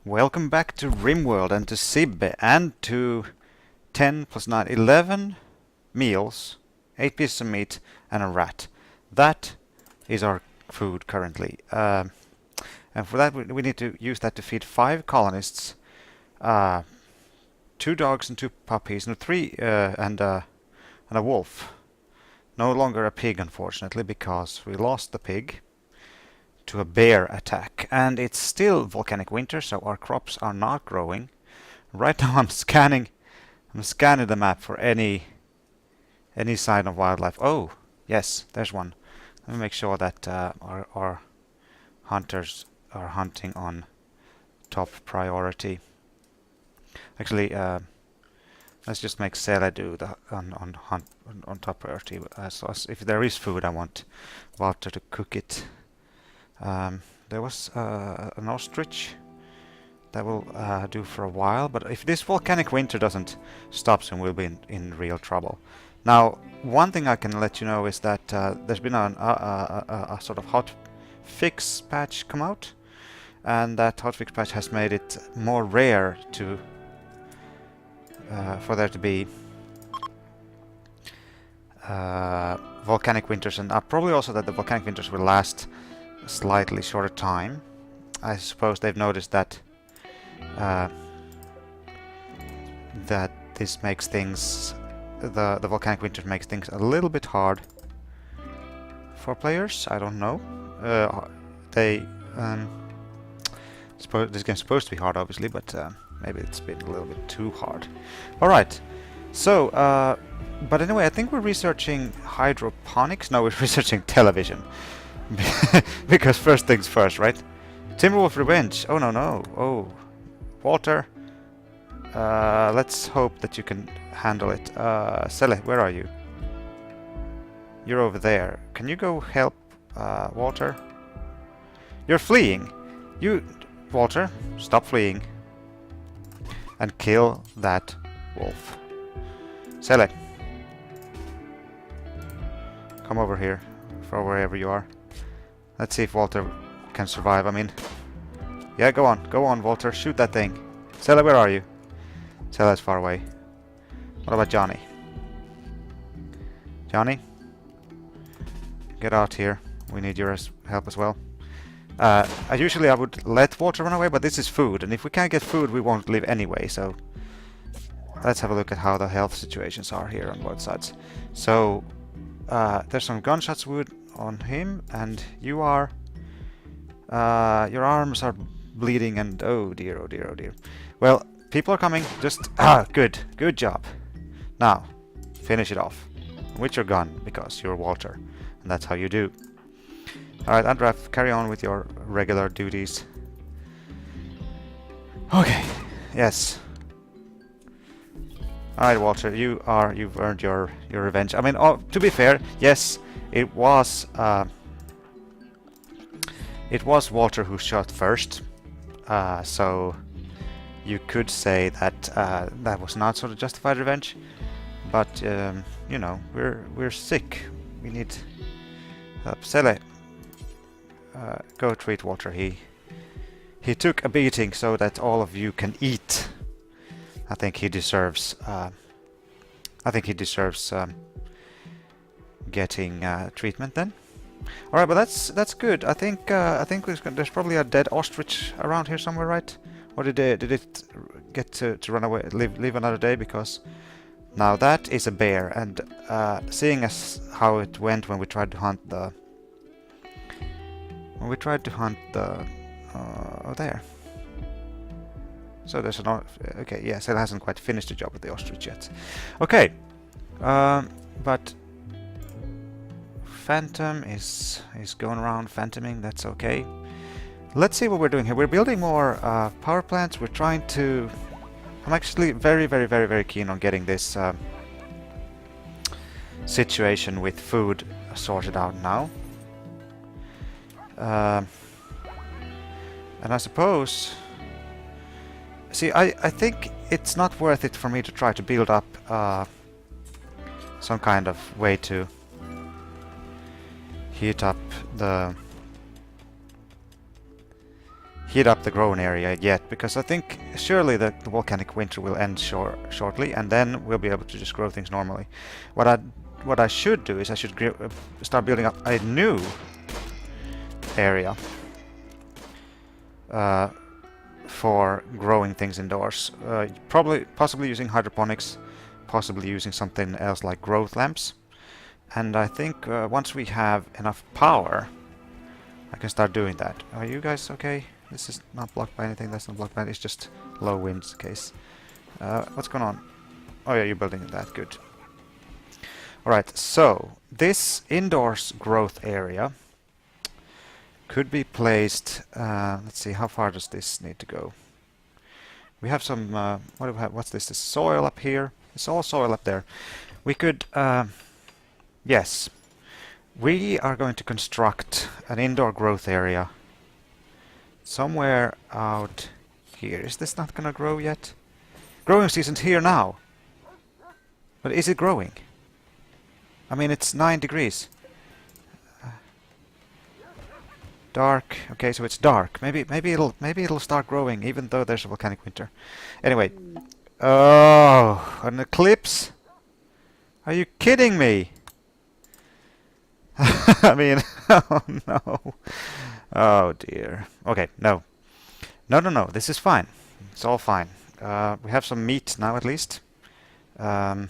Welcome back to Rimworld and to Sibbe and to 10 plus 9, 11 meals, 8 pieces of meat and a rat. That is our food currently. And for that we need to use that to feed 5 colonists, 2 dogs and 2 puppies, no 3 and a wolf. No longer a pig, unfortunately, because we lost the pig to a bear attack, and it's still volcanic winter, so our crops are not growing. Right now I'm scanning the map for any sign of wildlife. Oh, yes, there's one. Let me make sure that our hunters are hunting on top priority. Actually, let's just make Sele do the on top priority. So if there is food, I want Walter to cook it. There was an ostrich that will do for a while, but if this volcanic winter doesn't stop soon, we'll be in real trouble. Now, one thing I can let you know is that there's been a sort of hot fix patch come out, and that hot fix patch has made it more rare to for there to be volcanic winters, and probably also that the volcanic winters will last a slightly shorter time. I suppose they've noticed that that this makes things, the volcanic winter makes things a little bit hard for players. I don't know. This game's supposed to be hard, obviously, but maybe it's been a little bit too hard. All right. So, but anyway, I think we're researching hydroponics. No, we're researching television. Because first things first, right? Timberwolf Revenge. Oh, no. Oh, Walter. Let's hope that you can handle it. Sele, where are you? You're over there. Can you go help Walter? You're fleeing. Walter, stop fleeing. And kill that wolf. Sele. Come over here, for wherever you are. Let's see if Walter can survive. I mean, yeah, go on, Walter. Shoot that thing. Sele, where are you? Sele's far away. What about Johnny? Johnny? Get out here. We need your help as well. Usually I would let Walter run away, but this is food, and if we can't get food, we won't live anyway, so let's have a look at how the health situations are here on both sides. So, there's some gunshots wood on him, and you are your arms are bleeding, and oh dear. Well, people are coming. Just good job. Now finish it off with your gun, because you're Walter and that's how you do. Alright, Andraf, carry on with your regular duties. Okay, yes. Alright, Walter, you've earned your revenge. I mean, to be fair, yes, it was Walter who shot first, so you could say that that was not sort of justified revenge. But you know, we're sick. We need help. Sele, go treat Walter. He took a beating so that all of you can eat. I think he deserves. Getting treatment then. All right, but that's good. I think there's probably a dead ostrich around here somewhere, right? Or did it get to run away, live another day? Because now that is a bear, and seeing as how it went when we tried to hunt the oh, there. So there's an okay, yeah, Sele hasn't quite finished the job with the ostrich yet. Okay, but Phantom is going around phantoming. That's okay. Let's see what we're doing here. We're building more power plants. We're trying to. I'm actually very keen on getting this situation with food sorted out now. And I suppose. See, I think it's not worth it for me to try to build up some kind of way to heat up the heat up the growing area yet, because I think surely the volcanic winter will end shortly, and then we'll be able to just grow things normally. What I should do is I should start building up a new area for growing things indoors. Possibly using hydroponics, possibly using something else like growth lamps. And I think once we have enough power, I can start doing that. Are you guys okay? This is not blocked by anything. That's not blocked by. It's just low winds case. What's going on? Oh yeah, you're building that. Good. Alright, so this indoors growth area could be placed. Let's see, how far does this need to go? We have some. What do we have? What's this? This soil up here. It's all soil up there. We could. Yes. We are going to construct an indoor growth area somewhere out here. Is this not gonna grow yet? Growing season's here now. But is it growing? I mean, it's 9 degrees. Dark. Okay, so it's dark. Maybe it'll start growing even though there's a volcanic winter. Anyway. Oh, an eclipse? Are you kidding me? I mean, oh no. Oh dear. Okay, no. No. This is fine. It's all fine. We have some meat now at least. There's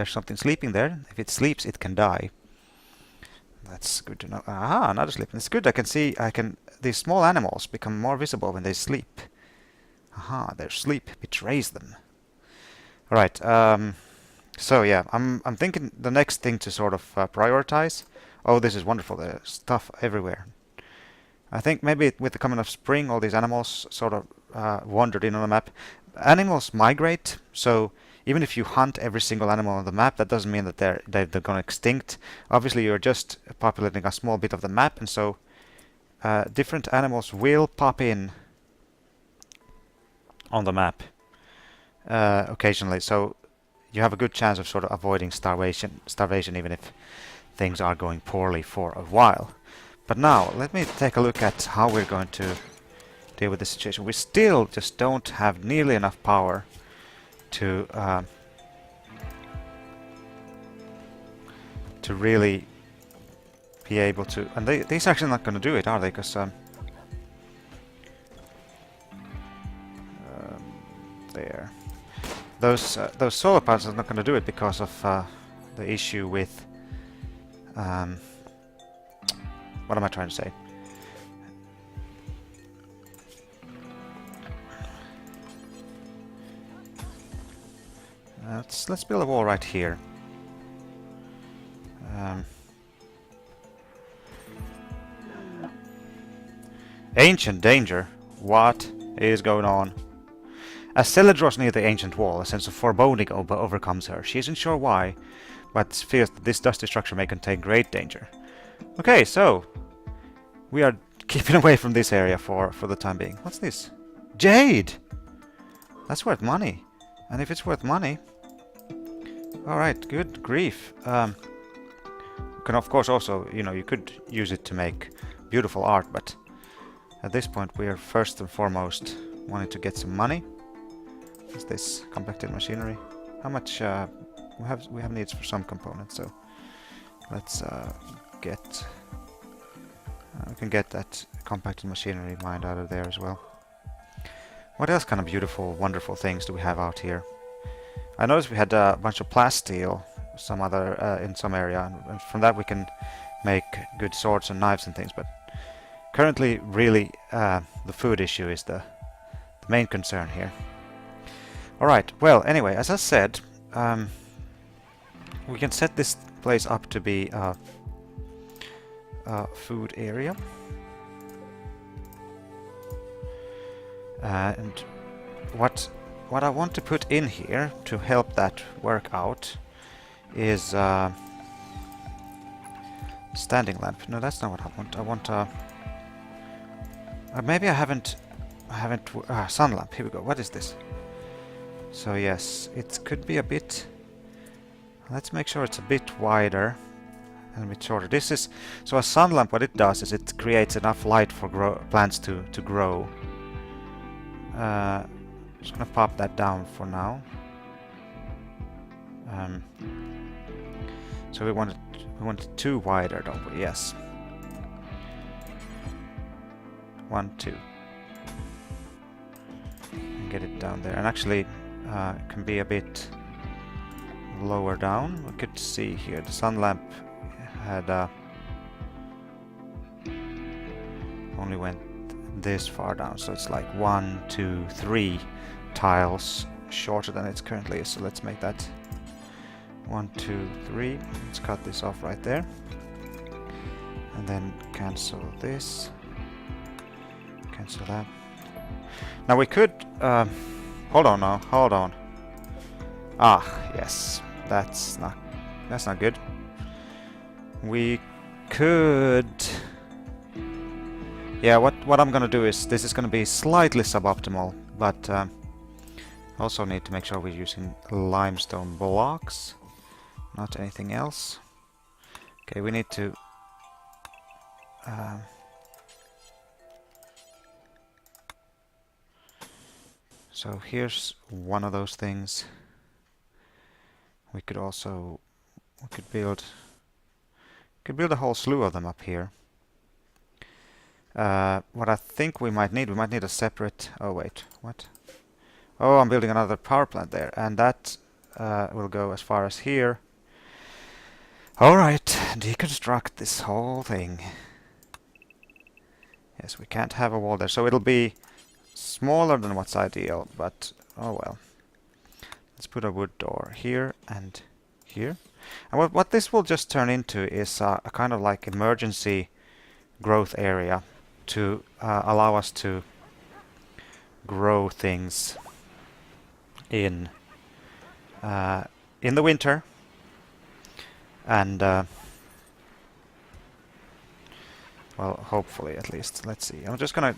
something sleeping there. If it sleeps, it can die. That's good to know. Aha, another sleep. It's good. I can see. These small animals become more visible when they sleep. Aha, their sleep betrays them. All right. So yeah, I'm thinking the next thing to sort of prioritize. Oh, this is wonderful. There's stuff everywhere. I think maybe with the coming of spring, all these animals sort of wandered in on the map. Animals migrate, so even if you hunt every single animal on the map, that doesn't mean that they're going extinct. Obviously, you're just populating a small bit of the map, and so different animals will pop in on the map occasionally. So you have a good chance of sort of avoiding starvation, even if things are going poorly for a while. But now, let me take a look at how we're going to deal with this situation. We still just don't have nearly enough power to really be able to... And these are actually not going to do it, are they? Because there. Those solar panels are not going to do it because of the issue with what am I trying to say? Let's build a wall right here. Ancient danger. What is going on? As Scylla draws near the ancient wall, a sense of foreboding overcomes her. She isn't sure why, but fears that this dusty structure may contain great danger. Okay, so we are keeping away from this area for the time being. What's this? Jade! That's worth money. And if it's worth money... Alright, good grief. You can of course also, you could use it to make beautiful art, but at this point we are first and foremost wanting to get some money. What's this? Compacted machinery. How much... we have needs for some components, so let's get... we can get that compacted machinery mined out of there as well. What else kind of beautiful, wonderful things do we have out here? I noticed we had a bunch of plasteel, in some area, and from that we can make good swords and knives and things. But currently, really, the food issue is the main concern here. All right. Well, anyway, as I said, we can set this place up to be a food area. And what I want to put in here to help that work out is standing lamp. No, that's not what I want. I want maybe I haven't sun lamp. Here we go. What is this? So yes, it could be a bit. Let's make sure it's a bit wider a bit shorter. This is so a sun lamp. What it does is it creates enough light for plants to grow. Just gonna pop that down for now. So we want it 2 wider, don't we? Yes. 1, 2. And get it down there, and actually it can be a bit lower down. We could see here the sun lamp had only went this far down, so it's like 1, 2, 3 tiles shorter than it currently is. So let's make that 1, 2, 3. Let's cut this off right there, and then cancel this, cancel that. Now we could hold on now, hold on. Ah, yes, that's not good. We could, yeah, what I'm gonna do is, this is gonna be slightly suboptimal, but also need to make sure we're using limestone blocks, not anything else. Okay, we need to so here's one of those things. We could also build a whole slew of them up here. What I think we might need a separate, oh wait, what? Oh, I'm building another power plant there, and that will go as far as here. Alright, deconstruct this whole thing. Yes, we can't have a wall there, so it'll be smaller than what's ideal, but oh well. Let's put a wood door here and here. And what this will just turn into is a kind of like emergency growth area to allow us to grow things in the winter, and well, hopefully at least. Let's see. I'm just gonna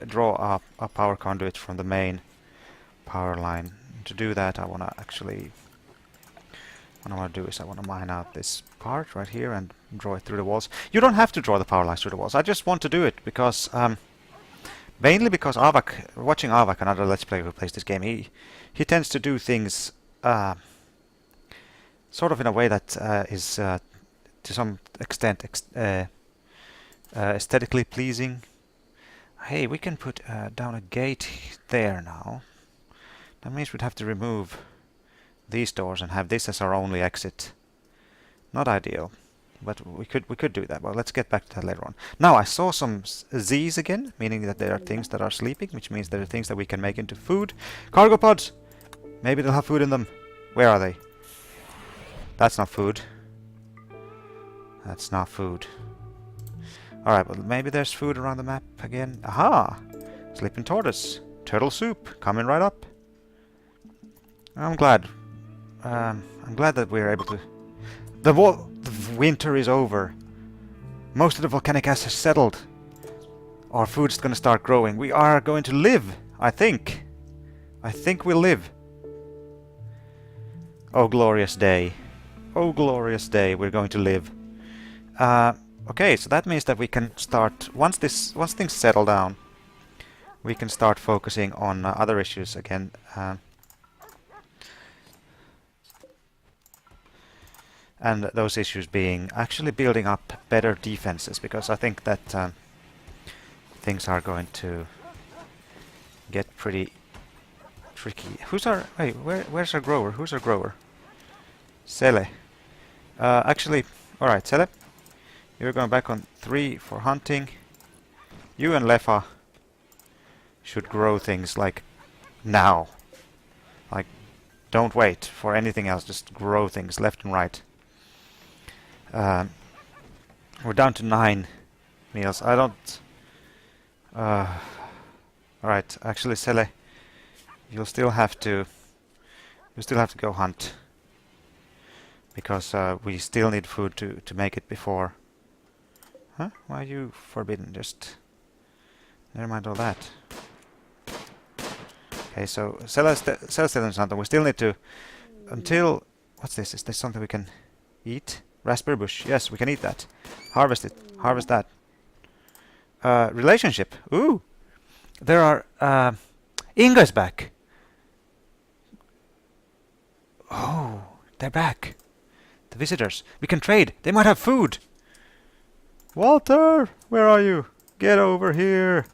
draw a power conduit from the main power line. To do that, I wanna actually, what I wanna do is I wanna mine out this part right here and draw it through the walls. You don't have to draw the power lines through the walls. I just want to do it because mainly because Avak, watching Avak, another Let's Player who plays this game, he tends to do things sort of in a way that is to some extent aesthetically pleasing. Hey, we can put down a gate there now. That means we'd have to remove these doors and have this as our only exit. Not ideal, but we could do that. Well, let's get back to that later on. Now I saw some Z's again, meaning that there are things that are sleeping, which means there are things that we can make into food. Cargo pods! Maybe they'll have food in them. Where are they? That's not food. That's not food. Alright, well maybe there's food around the map again. Aha! Sleeping tortoise. Turtle soup. Coming right up. I'm glad. I'm glad that we're able to... The winter is over. Most of the volcanic ash has settled. Our food's gonna start growing. We are going to live, I think. I think we'll live. Oh, glorious day. Oh, glorious day. We're going to live. Okay, so that means that we can start... Once things settle down, we can start focusing on other issues again. And those issues being actually building up better defenses, because I think that things are going to get pretty tricky. Wait, where's our grower? Who's our grower? Sele. Actually, alright, Sele. You're going back on 3 for hunting. You and Lefa should grow things like now. Like, don't wait for anything else, just grow things left and right. We're down to 9 meals. I don't... Alright, actually Sele, you'll still have to go hunt. Because we still need food to make it before... Huh? Why are you forbidden? Just... Never mind all that. Okay, so Sele still in something. We still need to... Until... What's this? Is this something we can eat? Raspberry bush. Yes, we can eat that. Harvest it. Harvest that. Relationship. Ooh. There are... Inga's back. Oh, they're back. The visitors. We can trade. They might have food. Walter, where are you? Get over here.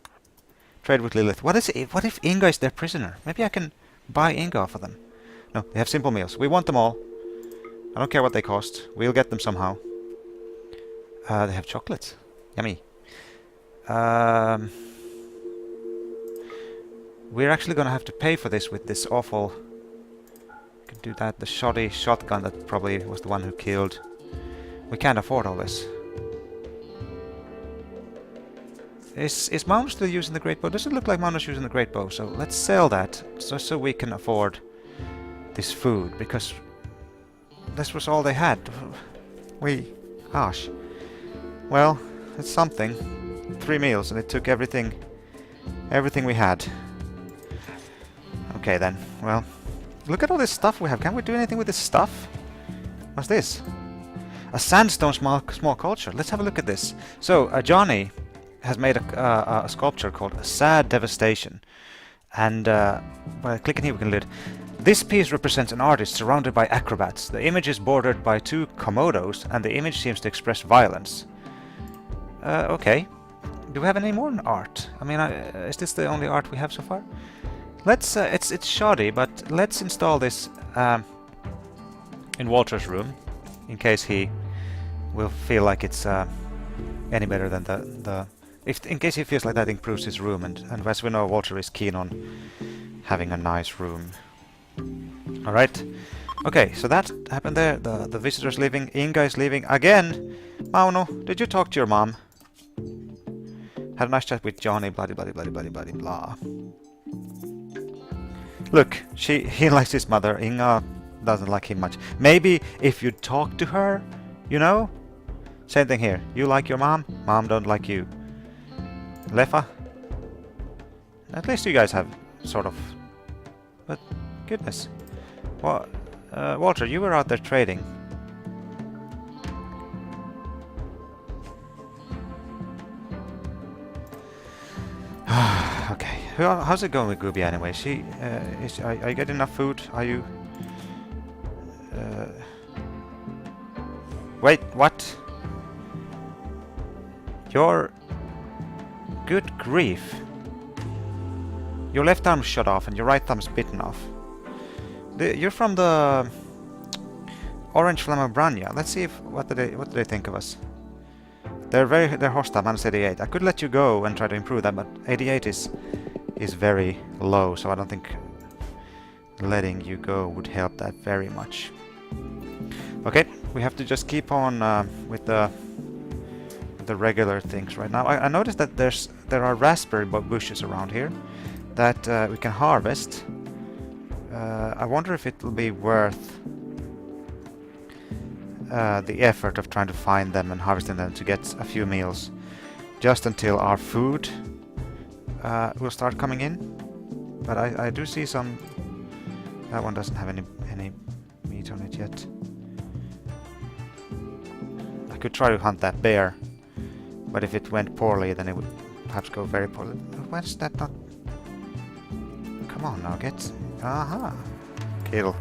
Trade with Lilith. What if Inga is their prisoner? Maybe I can buy Inga off of them. No, they have simple meals. We want them all. I don't care what they cost. We'll get them somehow. They have chocolates. Yummy. We're actually gonna have to pay for this with this awful... Could do that. The shoddy shotgun that probably was the one who killed. We can't afford all this. Is Mount still using the great bow? Doesn't look like Mount is using the great bow, so let's sell that so we can afford this food, because this was all they had. Gosh. Well, it's something. 3 meals, and it took everything we had. Okay then, well, look at all this stuff we have. Can we do anything with this stuff? What's this? A sandstone small culture. Let's have a look at this. So, Johnny has made a sculpture called Sad Devastation. And by clicking here we can read. This piece represents an artist surrounded by acrobats. The image is bordered by 2 komodos, and the image seems to express violence. Okay. Do we have any more art? I mean, is this the only art we have so far? Let's, it's shoddy, but let's install this in Walter's room, in case he will feel like it's any better than the in case he feels like that improves his room, and as we know, Walter is keen on having a nice room. Alright. Okay, so that happened there. The visitor's leaving. Inga is leaving again. Mauno, did you talk to your mom? Had a nice chat with Johnny, bloody blah. Look, he likes his mother. Inga doesn't like him much. Maybe if you talk to her, you know? Same thing here. You like your mom, mom don't like you. Lefa? At least you guys have sort of... But, goodness. Well, Walter, you were out there trading. Okay. How's it going with Gooby anyway? Are you getting enough food? Are you... Wait, what? You're... Good grief. Your left arm's shot off and your right thumb's bitten off. You're from the... Orange Flammabrania. Let's see what do they think of us. They're hostile, minus 88. I could let you go and try to improve that, but 88 is very low, so I don't think letting you go would help that very much. Okay, we have to just keep on with the regular things right now. I noticed that there are raspberry bushes around here that we can harvest. I wonder if it will be worth the effort of trying to find them and harvesting them to get a few meals, just until our food will start coming in. But I do see some. That one doesn't have any meat on it yet. I could try to hunt that bear, but if it went poorly, then it would perhaps go very poorly. What's that not? Come on now, get. Aha! Kill.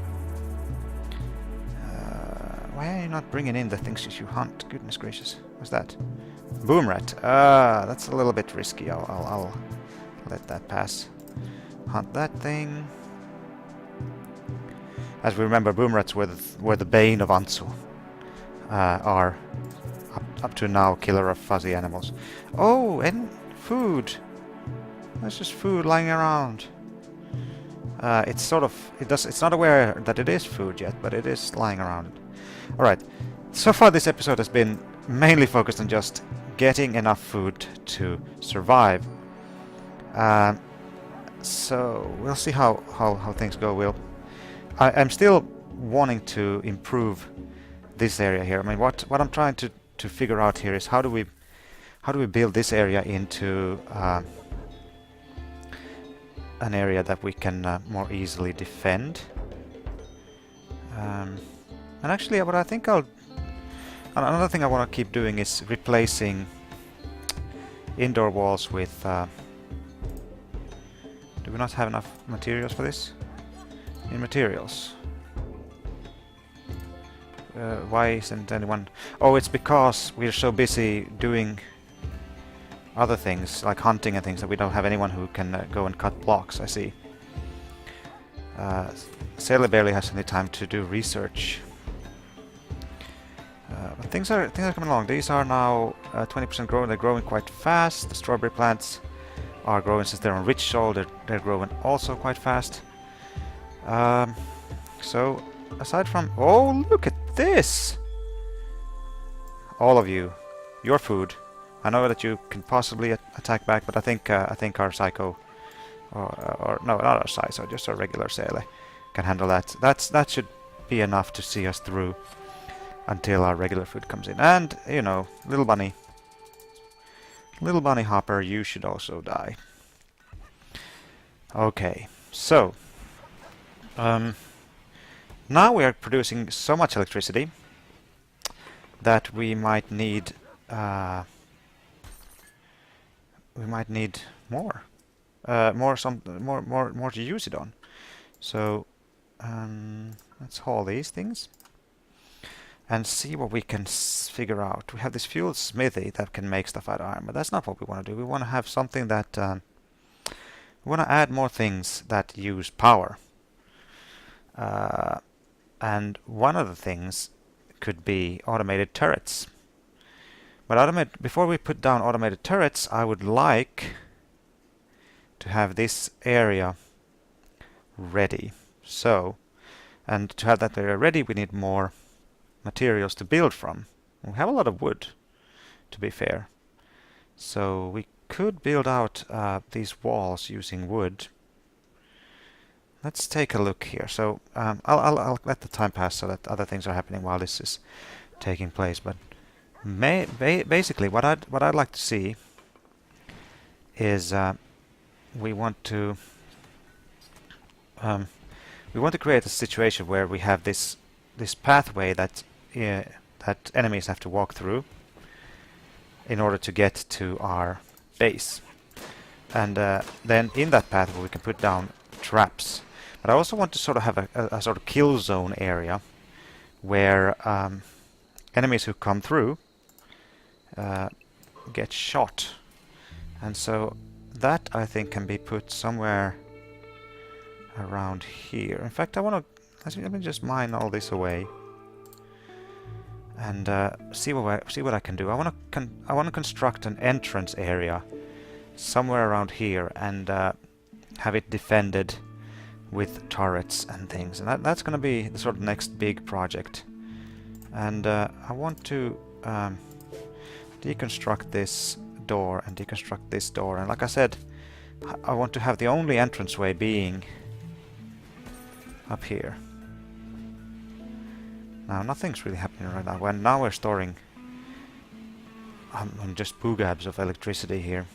Why are you not bringing in the things that you hunt? Goodness gracious. What's that? Boom rat. That's a little bit risky. I'll let that pass. Hunt that thing. As we remember, boom rats were the bane of Anzu. Are up to now killer of fuzzy animals. Oh, and food. There's just food lying around. It's sort of it's not aware that it is food yet, but it is lying around. Alright, so far this episode has been mainly focused on just getting enough food to survive. So we'll see how things go. I'm still wanting to improve this area here. I mean, what I'm trying to figure out here is how do we build this area into an area that we can more easily defend. And actually, what I think I'll Another thing I want to keep doing is replacing indoor walls with... do we not have enough materials for this? In materials. Why isn't anyone... Oh, it's because we're so busy doing other things, like hunting and things, that we don't have anyone who can go and cut blocks, I see. Sally barely has any time to do research. But things are coming along. These are now 20% growing. They're growing quite fast. The strawberry plants are growing since they're on rich soil. They're growing also quite fast. So aside from... Oh, look at this! All of you, your food. I know that you can possibly attack back, but I think our psycho, or no, not our psycho, just our regular Sele, can handle that. That should be enough to see us through until our regular food comes in. And you know, little bunny hopper, you should also die. Okay, so now we are producing so much electricity that we might need more, more to use it on. So let's haul these things and see what we can figure out. We have this fuel smithy that can make stuff out of iron, but that's not what we want to do. We want to have something that we want to add more things that use power. And one of the things could be automated turrets. But before we put down automated turrets, I would like to have this area ready. So, and to have that area ready, we need more materials to build from. We have a lot of wood, to be fair. So we could build out these walls using wood. Let's take a look here. So I'll let the time pass so that other things are happening while this is taking place. But basically, what I'd like to see is we want to create a situation where we have this pathway that enemies have to walk through in order to get to our base, and then in that pathway we can put down traps. But I also want to sort of have a sort of kill zone area where enemies who come through get shot, and so that I think can be put somewhere around here. In fact, I want to let me just mine all this away and see what I can do. I want to construct an entrance area somewhere around here and have it defended with turrets and things, and that's going to be the sort of next big project. And I want to deconstruct this door and deconstruct this door, and like I said, I want to have the only entranceway being up here. Now nothing's really happening right now. Now we're storing just boogabs of electricity here.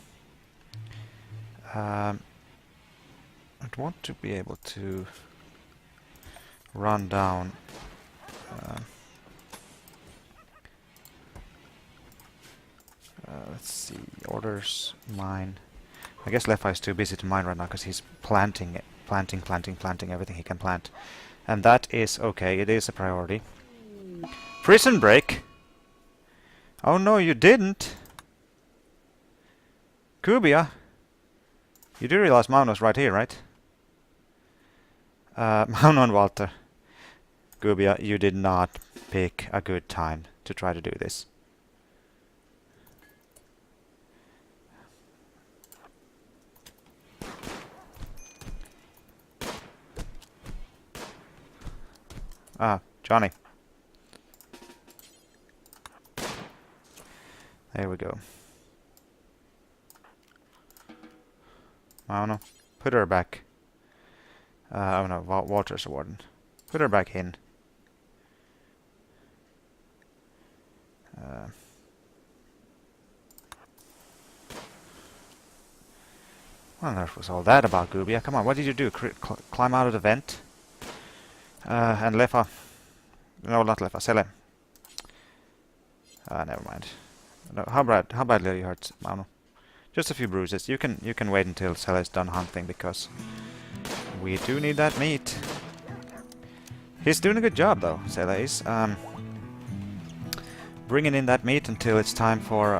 I'd want to be able to run down let's see, orders, mine. I guess Leffi is too busy to mine right now because he's planting everything he can plant. And that is okay, it is a priority. Prison break? Oh no, you didn't! Kubia! You do realize Mauno's right here, right? Mauno and Walter. Kubia, you did not pick a good time to try to do this. Ah, Johnny. There we go. Mauno, put her back. Oh no, Walter's a warden. Put her back in. What on earth was all that about, Gubia? Come on, what did you do? Climb out of the vent? And Leffa... No, not Leffa, Sele. Never mind. No, how badly are you hurt, Mauno? Just a few bruises. You can wait until Sela is done hunting because we do need that meat. He's doing a good job though, Sela is. Bringing in that meat until it's time for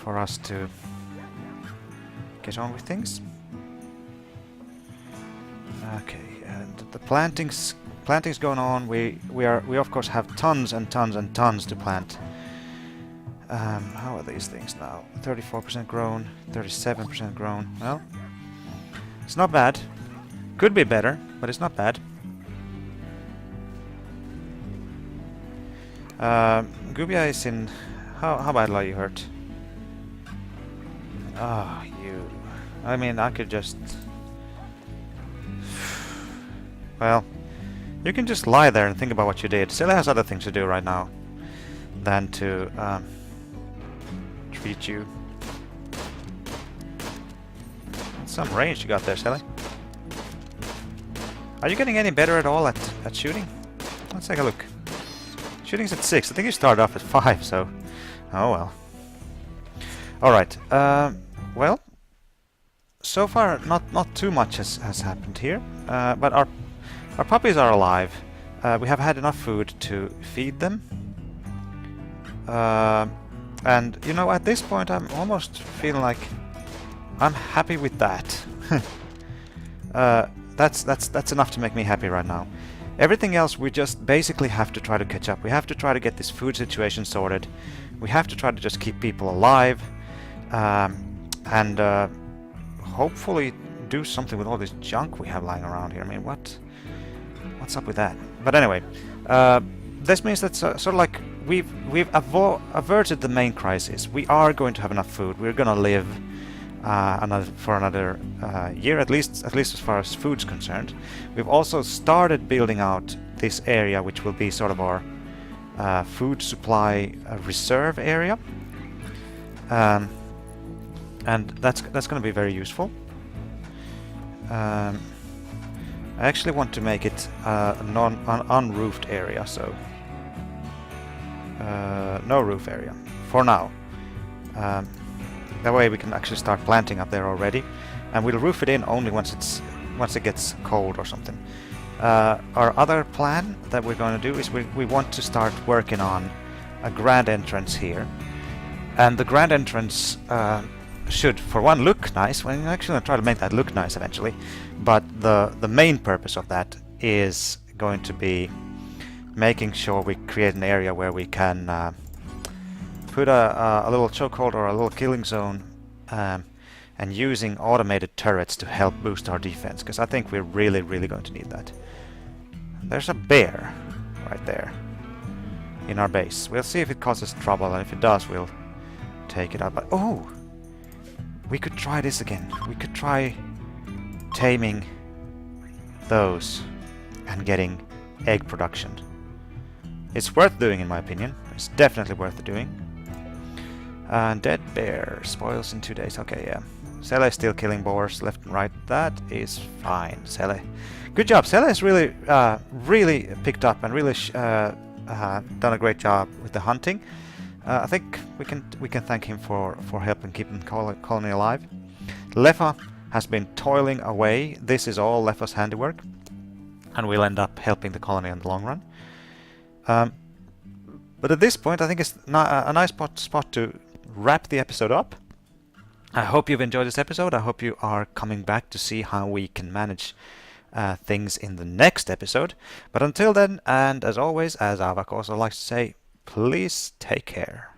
us to get on with things. Okay, and the planting's going on. We of course have tons and tons and tons to plant. How are these things now? 34% grown, 37% grown. Well, it's not bad. Could be better, but it's not bad. Gubia is in... How bad are you hurt? Ah, you... I mean, I could just... Well, you can just lie there and think about what you did. Sela has other things to do right now than to treat you. Some range you got there, Sela. Are you getting any better at all at shooting? Let's take a look. Shooting's at 6. I think you started off at 5, so... Oh well. Alright, well... So far, not too much has happened here, but our puppies are alive. We have had enough food to feed them. And, you know, at this point I'm almost feeling like I'm happy with that. That's enough to make me happy right now. Everything else we just basically have to try to catch up. We have to try to get this food situation sorted. We have to try to just keep people alive. And hopefully do something with all this junk we have lying around here. I mean, what's up with that? But anyway, this means that sort of like we've averted the main crisis. We are going to have enough food. We're going to live for another year, at least as far as food's concerned. We've also started building out this area, which will be sort of our food supply reserve area, and that's going to be very useful. I actually want to make it an unroofed area, so no roof area for now. That way we can actually start planting up there already, and we'll roof it in only once it gets cold or something. Our other plan that we're going to do is we want to start working on a grand entrance here, and the grand entrance should, for one, look nice. We're actually going to try to make that look nice eventually, but the main purpose of that is going to be making sure we create an area where we can put a little chokehold or a little killing zone, and using automated turrets to help boost our defense, because I think we're really going to need that. There's a bear right there in our base. We'll see if it causes trouble, and if it does, we'll take it out. But oh, we could try this again. We could try taming those and getting egg production. It's worth doing, in my opinion. It's definitely worth doing. Dead bear spoils in 2 days. Okay, yeah. Sela is still killing boars left and right. That is fine, Sela. Good job. Sela has really picked up and really done a great job with the hunting. I think we can thank him for helping keeping the colony alive. Leffa has been toiling away. This is all Leffa's handiwork, and we'll end up helping the colony in the long run. But at this point, I think it's a nice spot to wrap the episode up. I hope you've enjoyed this episode. I hope you are coming back to see how we can manage things in the next episode. But until then, and as always, as Avak also likes to say, please take care.